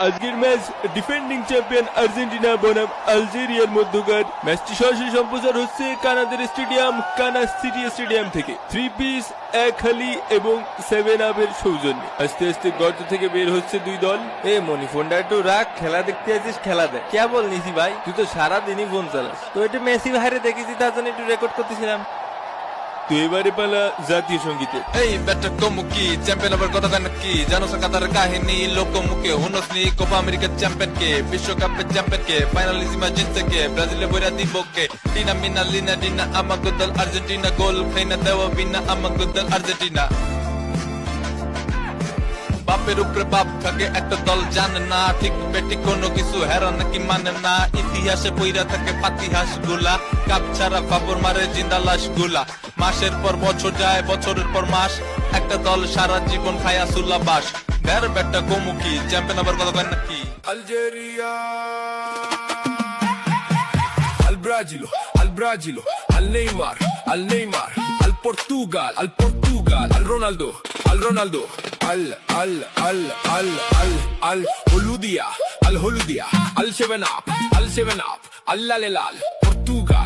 আজকের match defending champion Argentina বনাম আলজেরিয়ার মধ্যকার। ম্যাচটি সরাসরি সম্প্রচার হচ্ছে কানাদের স্টেডিয়াম কানা সিটি স্টেডিয়াম থেকে। 3 পিস, এক হালি এবং 7 আপের সৌজন্যে আস্তে আস্তে গর্ত থেকে বের হচ্ছে দুই দল। এ মনি, ফোনটা একটু রাখ, খেলা দেখতে আছিস, খেলা দেখ। কে বল নিছি ভাই, তুই তো সারাদিনই ফোন চালাস। তো এটা মেসি ভাইরে দেখেছি, তার জন্য একটু রেকর্ড করতেছিলাম। তো এবারে পালা জাতীয় সঙ্গীতে। এই ব্যাটার কমুকি চ্যাম্পিয়ন আবার কথা কেন কি জানো কাতার কাহিনী লোকমুখে হুনসনি কোপা আমেরিকার চ্যাম্পিয়ন কে, বিশ্বকাপের চ্যাম্পিয়ন কে, ফাইনালিজিমা জিতছে কে, ব্রাজিলে বইরা দিব কে, টিনা মিনা লিনা ডিনা আমাগো দল আর্জেন্টিনা, গোল খাইনা দেওয়া বিনা আমাগো দল আর্জেন্টিনা। বাপের উপরে বাপ থাকে একটা দল জানে না, ঠিক বেটি কোনো কিছু হেরা নাকি মানে না, ইতিহাসে বইরা থাকে পাতিহাস গুলা, কাপ ছাড়া খবর মারে জিন্দা লাশ গুলা, মাসের পর বছর যায় বছরের পর মাস, একটা দল সারা জীবন খায়া সুলা বাস। বের বেটা গোমুখী চ্যাম্পিয়ন আবার কথা কয় নাকি। Algeria, al Brasilo, al Brasilo, al Neymar, al Neymar, al Portugal, al Portugal, al Ronaldo, al Ronaldo, al Holudia, al Holudia, al 7 up, al 7 up, al Lalelal, Portugal.